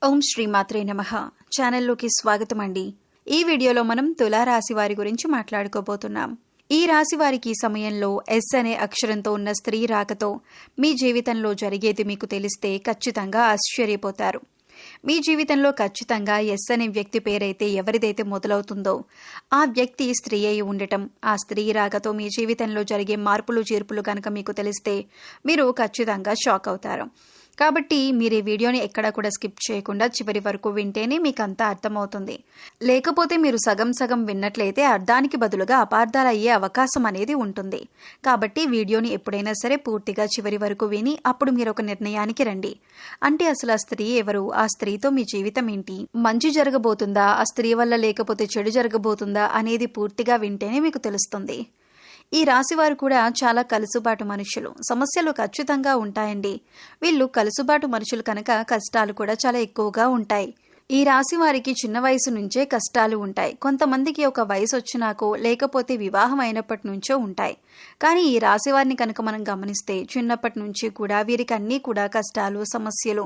ఓం శ్రీమాత్రే నమః. ఛానల్లోకి స్వాగతం అండి. ఈ వీడియోలో మనం తులారాశి వారి గురించి మాట్లాడుకోబోతున్నాం. ఈ రాశి వారికి ఈ సమయంలో ఎస్ అనే అక్షరంతో ఉన్న స్త్రీ రాకతో మీ జీవితంలో జరిగేది మీకు తెలిస్తే ఖచ్చితంగా ఆశ్చర్యపోతారు. మీ జీవితంలో ఖచ్చితంగా ఎస్ అనే వ్యక్తి పేరైతే ఎవరిదైతే మొదలవుతుందో ఆ వ్యక్తి స్త్రీ అయి ఉండటం, ఆ స్త్రీ రాకతో మీ జీవితంలో జరిగే మార్పులు చేర్పులు కనుక మీకు తెలిస్తే మీరు ఖచ్చితంగా షాక్ అవుతారు. కాబట్టి మీరు ఈ వీడియోని ఎక్కడా కూడా స్కిప్ చేయకుండా చివరి వరకు వింటేనే మీకు అంతా అర్థమవుతుంది. లేకపోతే మీరు సగం సగం విన్నట్లయితే అర్థానికి బదులుగా అపార్థాలు అయ్యే అవకాశం అనేది ఉంటుంది. కాబట్టి వీడియోని ఎప్పుడైనా సరే పూర్తిగా చివరి వరకు విని అప్పుడు మీరు ఒక నిర్ణయానికి రండి. అంటే అసలు ఆ స్త్రీ ఎవరు, ఆ స్త్రీతో మీ జీవితం ఏంటి, మంచి జరగబోతుందా, ఆ స్త్రీ వల్ల లేకపోతే చెడు జరగబోతుందా అనేది పూర్తిగా వింటేనే మీకు తెలుస్తుంది. ఈ రాశివారు కూడా చాలా కలుసుబాటు మనుషులు. సమస్యలు ఖచ్చితంగా ఉంటాయండి. వీళ్ళు కలుసుబాటు మనుషులు కనుక కష్టాలు కూడా చాలా ఎక్కువగా ఉంటాయి. ఈ రాశి వారికి చిన్న వయసు నుంచే కష్టాలు ఉంటాయి. కొంతమందికి ఒక వయసు వచ్చినాకో లేకపోతే వివాహం అయినప్పటి నుంచో ఉంటాయి. కానీ ఈ రాశి వారిని కనుక మనం గమనిస్తే చిన్నప్పటి నుంచి కూడా వీరికి అన్నీ కూడా కష్టాలు, సమస్యలు,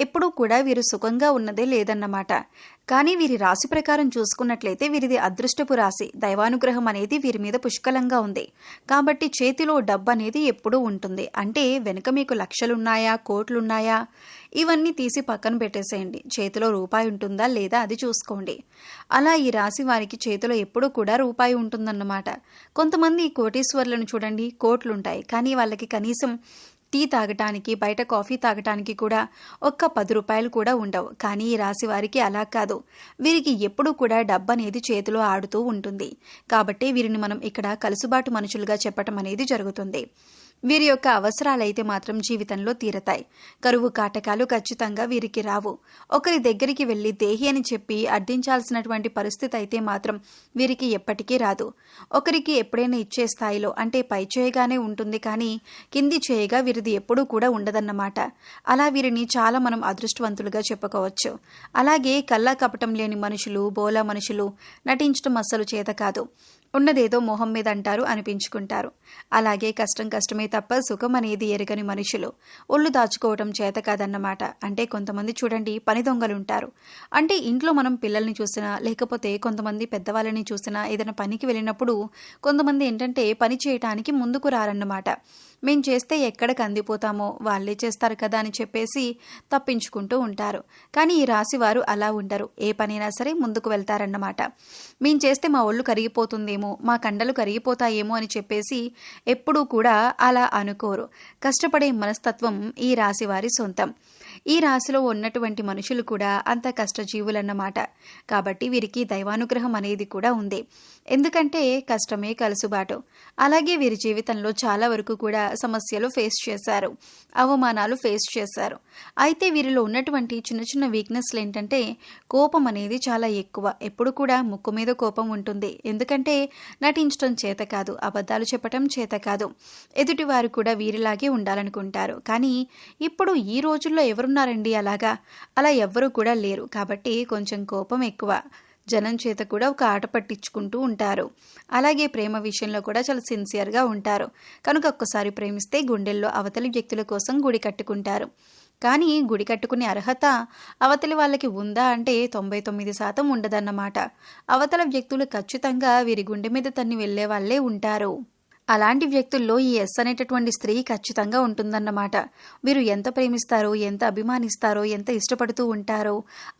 ఎప్పుడూ కూడా వీరు సుఖంగా ఉన్నదే లేదన్నమాట. కానీ వీరి రాశి ప్రకారం చూసుకున్నట్లయితే వీరిది అదృష్టపు రాశి. దైవానుగ్రహం అనేది వీరి మీద పుష్కలంగా ఉంది. కాబట్టి చేతిలో డబ్బు అనేది ఎప్పుడూ ఉంటుంది. అంటే వెనుక మీకు లక్షలున్నాయా, కోట్లున్నాయా, ఇవన్నీ తీసి పక్కన పెట్టేసేయండి. చేతిలో రూపాయి ఉంటుందా లేదా అది చూసుకోండి. అలా ఈ రాశి వారికి చేతిలో ఎప్పుడూ కూడా రూపాయి ఉంటుందన్నమాట. కొంతమంది కోటీశ్వర్లను చూడండి, కోట్లుంటాయి, కానీ వాళ్ళకి కనీసం టీ తాగటానికి, బయట కాఫీ తాగటానికి కూడా ఒక్క 10 రూపాయలు కూడా ఉండవు. కానీ ఈ రాశి వారికి అలా కాదు. వీరికి ఎప్పుడూ కూడా డబ్బు అనేది చేతిలో ఆడుతూ ఉంటుంది. కాబట్టి వీరిని మనం ఇక్కడ కలుసుబాటు మనుషులుగా చెప్పటం అనేది జరుగుతుంది. వీరి యొక్క అవసరాలైతే మాత్రం జీవితంలో తీరతాయి. కరువు కాటకాలు ఖచ్చితంగా వీరికి రావు. ఒకరి దగ్గరికి వెళ్ళి దేహి అని చెప్పి అర్థించాల్సినటువంటి పరిస్థితి అయితే మాత్రం వీరికి ఎప్పటికీ రాదు. ఒకరికి ఎప్పుడైనా ఇచ్చే స్థాయిలో, అంటే పై చేయగానే ఉంటుంది, కానీ కింది చేయగా వీరిది ఎప్పుడూ కూడా ఉండదన్నమాట. అలా వీరిని చాలా మనం అదృష్టవంతులుగా చెప్పుకోవచ్చు. అలాగే కల్లా కపటం లేని మనుషులు, బోలా మనుషులు, నటించడం అస్సలు చేత కాదు. ఉన్నదేదో మొహం మీద అంటారు, అనిపించుకుంటారు. అలాగే కష్టం కష్టమే తప్ప సుఖం అనేది ఎరగని మనుషులు. ఒళ్ళు దాచుకోవటం చేత కాదన్నమాట. అంటే కొంతమంది చూడండి పని దొంగలుంటారు. అంటే ఇంట్లో మనం పిల్లల్ని చూసినా లేకపోతే కొంతమంది పెద్దవాళ్ళని చూసినా ఏదైనా పనికి వెళ్ళినప్పుడు కొంతమంది ఏంటంటే పని చేయటానికి ముందుకు రారన్నమాట. మేం చేస్తే ఎక్కడికి అందిపోతామో వాళ్ళే చేస్తారు కదా అని చెప్పేసి తప్పించుకుంటూ ఉంటారు. కానీ ఈ రాశి వారు అలా ఉండరు. ఏ పనైనా సరే ముందుకు వెళ్తారన్నమాట. మేం చేస్తే మా ఒళ్ళు కరిగిపోతుందేమో, మా కండలు కరిగిపోతాయేమో అని చెప్పేసి ఎప్పుడూ కూడా అలా అనుకోరు. కష్టపడే మనస్తత్వం ఈ రాశి వారి సొంతం. ఈ రాశిలో ఉన్నటువంటి మనుషులు కూడా అంత కష్టజీవులన్నమాట. కాబట్టి వీరికి దైవానుగ్రహం అనేది కూడా ఉంది. ఎందుకంటే కష్టమే కలుసుబాటు. అలాగే వీరి జీవితంలో చాలా వరకు కూడా సమస్యలు ఫేస్ చేశారు, అవమానాలు ఫేస్ చేశారు. అయితే వీరిలో ఉన్నటువంటి చిన్న చిన్న వీక్నెస్లు ఏంటంటే కోపం అనేది చాలా ఎక్కువ. ఎప్పుడు కూడా ముక్కు మీద కోపం ఉంటుంది. ఎందుకంటే నటించడం చేత కాదు, అబద్ధాలు చెప్పటం చేత కాదు. ఎదుటి వారు కూడా వీరిలాగే ఉండాలనుకుంటారు. కానీ ఇప్పుడు ఈ రోజుల్లో ఎవరున్నారండి అలాగా? అలా ఎవ్వరూ కూడా లేరు. కాబట్టి కొంచెం కోపం ఎక్కువ. జనం చేత కూడా ఒక ఆట పట్టించుకుంటూ ఉంటారు. అలాగే ప్రేమ విషయంలో కూడా చాలా సిన్సియర్గా ఉంటారు. కనుక ఒక్కసారి ప్రేమిస్తే గుండెల్లో అవతలి వ్యక్తుల కోసం గుడి కట్టుకుంటారు. కానీ గుడి కట్టుకునే అర్హత అవతలి వాళ్ళకి ఉందా అంటే 99% ఉండదన్నమాట. అవతల వ్యక్తులు ఖచ్చితంగా వీరి గుండె మీద తన్ని వెళ్లే వాళ్ళే ఉంటారు. అలాంటి వ్యక్తుల్లో ఈ ఎస్ అనేటటువంటి స్త్రీ ఖచ్చితంగా ఉంటుందన్నమాట. వీరు ఎంత ప్రేమిస్తారో, ఎంత అభిమానిస్తారో, ఎంత ఇష్టపడుతూ ఉంటారో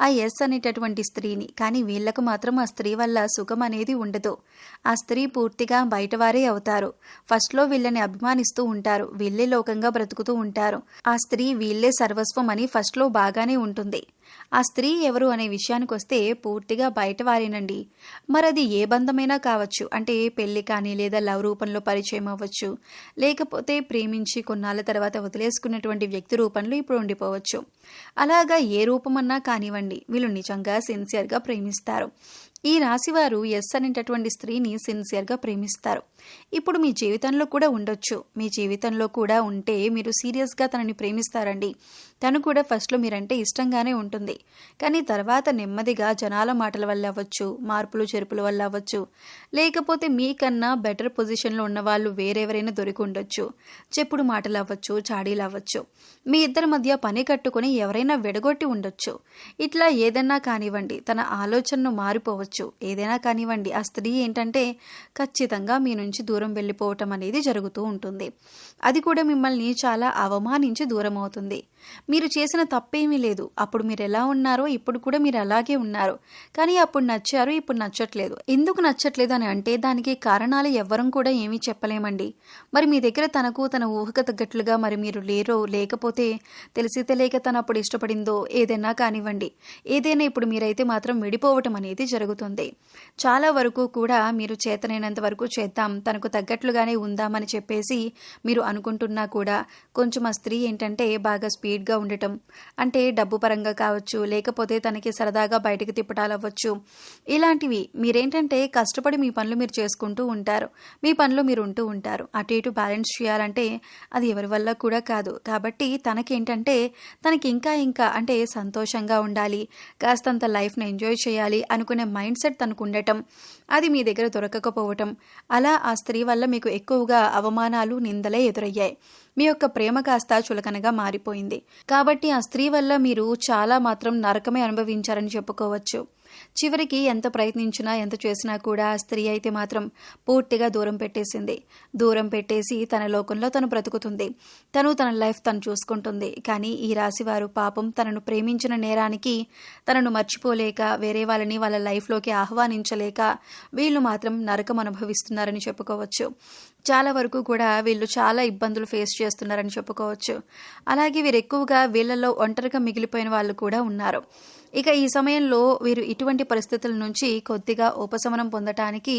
ఆ ఎస్ అనేటటువంటి స్త్రీని. కానీ వీళ్లకు మాత్రం ఆ స్త్రీ వల్ల సుఖం అనేది ఉండదు. ఆ స్త్రీ పూర్తిగా బయటవారే అవుతారు. ఫస్ట్లో వీళ్ళని అభిమానిస్తూ ఉంటారు, వీళ్ళే లోకంగా బ్రతుకుతూ ఉంటారు. ఆ స్త్రీ వీళ్ళే సర్వస్వం అని ఫస్ట్లో బాగానే ఉంటుంది. ఆ స్త్రీ ఎవరు అనే విషయానికి వస్తే పూర్తిగా బయటవారేనండి. మరది ఏ బంధమైనా కావచ్చు. అంటే పెళ్లి కానీ లేదా లవ్ రూపంలో పరిచయం అవ్వచ్చు, లేకపోతే ప్రేమించి కొన్నాళ్ళ తర్వాత వదిలేసుకున్నటువంటి వ్యక్తి రూపంలో ఇప్పుడు ఉండిపోవచ్చు. అలాగా ఏ రూపమన్నా కానివ్వండి, వీళ్ళు నిజంగా సిన్సియర్గా ప్రేమిస్తారు. ఈ రాశివారు ఎస్ అనేటటువంటి స్త్రీని సిన్సియర్గా ప్రేమిస్తారు. ఇప్పుడు మీ జీవితంలో కూడా ఉండొచ్చు. మీ జీవితంలో కూడా ఉంటే మీరు సీరియస్గా తనని ప్రేమిస్తారండి. తను కూడా ఫస్ట్లో మీరంటే ఇష్టంగానే ఉంటుంది, కానీ తర్వాత నెమ్మదిగా జనాల మాటల వల్ల అవ్వచ్చు, మార్పులు చెరుపుల వల్ల అవ్వచ్చు, లేకపోతే మీకన్నా బెటర్ పొజిషన్లో ఉన్న వాళ్ళు వేరెవరైనా దొరికి ఉండొచ్చు, చెప్పుడు మాటలు అవ్వచ్చు, చాడీలు అవ్వచ్చు, మీ ఇద్దరి మధ్య పని కట్టుకొని ఎవరైనా విడగొట్టి ఉండొచ్చు. ఇట్లా ఏదైనా కానివ్వండి, తన ఆలోచనను మారిపోవచ్చు. ఏదైనా కానివ్వండి, ఆ స్త్రీ ఏంటంటే ఖచ్చితంగా మీ నుంచి దూరం వెళ్ళిపోవటం అనేది జరుగుతూ ఉంటుంది. అది కూడా మిమ్మల్ని చాలా అవమానించి దూరం అవుతుంది. మీరు చేసిన తప్పేమీ లేదు. అప్పుడు మీరు ఎలా ఉన్నారో ఇప్పుడు కూడా మీరు అలాగే ఉన్నారు. కానీ అప్పుడు నచ్చారు, ఇప్పుడు నచ్చట్లేదు. ఎందుకు నచ్చట్లేదు అని అంటే దానికి కారణాలు ఎవ్వరం కూడా ఏమీ చెప్పలేమండి. మరి మీ దగ్గర తనకు తన ఊహకు తగ్గట్లుగా మరి మీరు లేరో, లేకపోతే తెలిసి తెలియక తను అప్పుడు ఇష్టపడిందో ఏదైనా కానివ్వండి, ఏదైనా ఇప్పుడు మీరైతే మాత్రం విడిపోవటం అనేది జరుగుతుంది. చాలా వరకు కూడా మీరు చేతనైనంత వరకు చేద్దాం, తనకు తగ్గట్లుగానే ఉందామని చెప్పేసి మీరు అనుకుంటున్నా కూడా కొంచెం ఆ స్త్రీ ఏంటంటే బాగా స్పీడ్గా ఉండటం, అంటే డబ్బు పరంగా కావచ్చు, లేకపోతే తనకి సరదాగా బయటకు తిప్పటాలు అవ్వచ్చు. ఇలాంటివి మీరేంటంటే కష్టపడి మీ పనులు మీరు చేసుకుంటూ ఉంటారు, మీ పనులు మీరు ఉంటూ ఉంటారు. అటు ఇటు బ్యాలెన్స్ చేయాలంటే అది ఎవరి వల్ల కూడా కాదు. కాబట్టి తనకేంటంటే తనకి ఇంకా ఇంకా అంటే సంతోషంగా ఉండాలి, కాస్తంత లైఫ్ని ఎంజాయ్ చేయాలి అనుకునే మైండ్ సెట్ తనకు ఉండటం, అది మీ దగ్గర దొరకకపోవటం, అలా ఆ స్త్రీ వల్ల మీకు ఎక్కువగా అవమానాలు, నిందలే ఎదురయ్యాయి. మీ యొక్క ప్రేమ కాస్త చులకనగా మారిపోయింది. కాబట్టి ఆ స్త్రీ వల్ల మీరు చాలా మాత్రం నరకమే అనుభవించారని చెప్పుకోవచ్చు. చివరికి ఎంత ప్రయత్నించినా ఎంత చేసినా కూడా ఆ స్త్రీ అయితే మాత్రం పూర్తిగా దూరం పెట్టేసింది. దూరం పెట్టేసి తన లోకంలో తను బ్రతుకుతుంది, తన లైఫ్ తను చూసుకుంటుంది. కానీ ఈ రాశివారు పాపం తనను ప్రేమించిన నేరానికి తనను మర్చిపోలేక, వేరే వాళ్ళని వాళ్ళ లైఫ్లోకి ఆహ్వానించలేక వీళ్ళు మాత్రం నరకం అనుభవిస్తున్నారని చెప్పుకోవచ్చు. చాలా వరకు కూడా వీళ్ళు చాలా ఇబ్బందులు ఫేస్ చేస్తున్నారని చెప్పుకోవచ్చు. అలాగే వీరు ఎక్కువగా వీళ్ళల్లో ఒంటరిగా మిగిలిపోయిన వాళ్ళు కూడా ఉన్నారు. ఇక ఈ సమయంలో వీరు ఇటువంటి పరిస్థితుల నుంచి కొద్దిగా ఉపశమనం పొందటానికి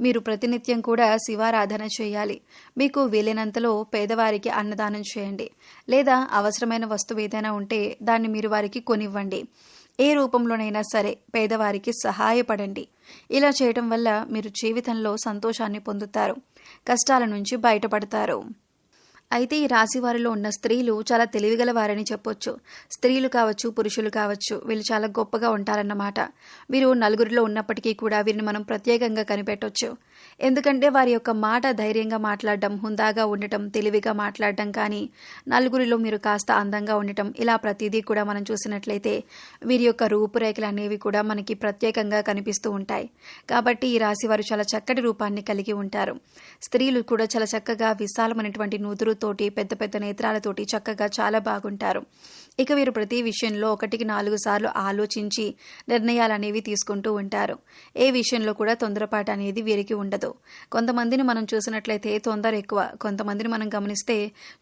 మీరు ప్రతినిత్యం కూడా శివారాధన చేయాలి. మీకు వీలైనంతలో పేదవారికి అన్నదానం చేయండి, లేదా అవసరమైన వస్తువు ఏదైనా ఉంటే దాన్ని మీరు వారికి కొనివ్వండి. ఏ రూపంలోనైనా సరే పేదవారికి సహాయపడండి. ఇలా చేయడం వల్ల మీరు జీవితంలో సంతోషాన్ని పొందుతారు, కష్టాల నుంచి బయటపడతారు. అయితే ఈ రాశి వారిలో ఉన్న స్త్రీలు చాలా తెలివిగల వారని చెప్పొచ్చు. స్త్రీలు కావచ్చు, పురుషులు కావచ్చు, వీళ్ళు చాలా గొప్పగా ఉంటారన్నమాట. వీరు నలుగురిలో ఉన్నప్పటికీ కూడా వీరిని మనం ప్రత్యేకంగా కనిపెట్టొచ్చు. ఎందుకంటే వారి యొక్క మాట ధైర్యంగా మాట్లాడడం, హుందాగా ఉండటం, తెలివిగా మాట్లాడడం, కానీ నలుగురిలో మీరు కాస్త అందంగా ఉండటం, ఇలా ప్రతిదీ కూడా మనం చూసినట్లయితే వీరి యొక్క రూపురేఖలు అనేవి కూడా మనకి ప్రత్యేకంగా కనిపిస్తూ ఉంటాయి. కాబట్టి ఈ రాశి వారు చాలా చక్కటి రూపాన్ని కలిగి ఉంటారు. స్త్రీలు కూడా చాలా చక్కగా విశాలమైనటువంటి నూతురు తోటి, పెద్ద పెద్ద నేత్రాలతోటి చక్కగా చాలా బాగుంటారు. ఇక వీరు ప్రతి విషయంలో 1-4 సార్లు ఆలోచించి నిర్ణయాలు అనేవి తీసుకుంటూ ఉంటారు. ఏ విషయంలో కూడా తొందరపాటు అనేది వీరికి ఉండదు. కొంతమందిని మనం చూసినట్లయితే తొందర ఎక్కువ, కొంతమందిని మనం గమనిస్తే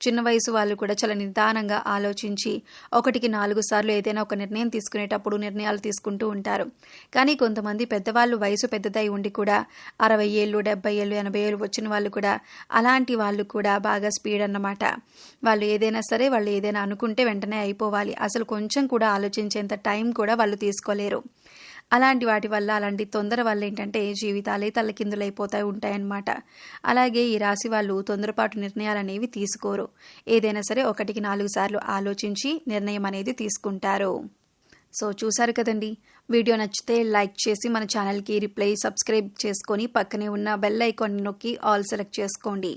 చిన్న వయసు వాళ్ళు కూడా చాలా నిదానంగా ఆలోచించి 1-4 సార్లు ఏదైనా ఒక నిర్ణయం తీసుకునేటప్పుడు నిర్ణయాలు తీసుకుంటూ ఉంటారు. కానీ కొంతమంది పెద్దవాళ్ళు వయసు పెద్దదై ఉండి కూడా 60 ఏళ్ళు, 70 ఏళ్ళు, 80 ఏళ్ళు వచ్చిన వాళ్ళు కూడా, అలాంటి వాళ్ళు కూడా బాగా స్పీడ్ అన్నమాట. వాళ్ళు ఏదైనా సరే, వాళ్ళు ఏదైనా అనుకుంటే వెంటనే అయిపోవాలి, అసలు కొంచెం కూడా ఆలోచించేంత టైం కూడా వాళ్ళు తీసుకోలేరు. అలాంటి వాటి వల్ల, అలాంటి తొందర వల్ల ఏంటంటే జీవితాలే తల్లకిందులైపోతాయి ఉంటాయన్నమాట. అలాగే ఈ రాశి వాళ్ళు తొందరపాటు నిర్ణయాలు అనేవి తీసుకోరు. ఏదైనా సరే 1-4 సార్లు ఆలోచించి నిర్ణయం అనేది తీసుకుంటారు. సో చూసారు కదండి, వీడియో నచ్చితే లైక్ చేసి మన ఛానల్కి సబ్స్క్రైబ్ చేసుకొని పక్కనే ఉన్న బెల్ ఐకాన్ నొక్కి ఆల్ సెలెక్ట్ చేసుకోండి.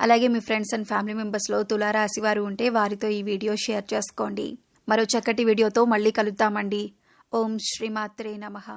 అలాగే మీ ఫ్రెండ్స్ అండ్ ఫ్యామిలీ మెంబర్స్లో తులారాశి వారు ఉంటే వారితో ఈ వీడియో షేర్ చేసుకోండి. మరో చక్కటి వీడియోతో మళ్ళీ కలుద్దామండి. ఓం శ్రీమాత్రే నమః.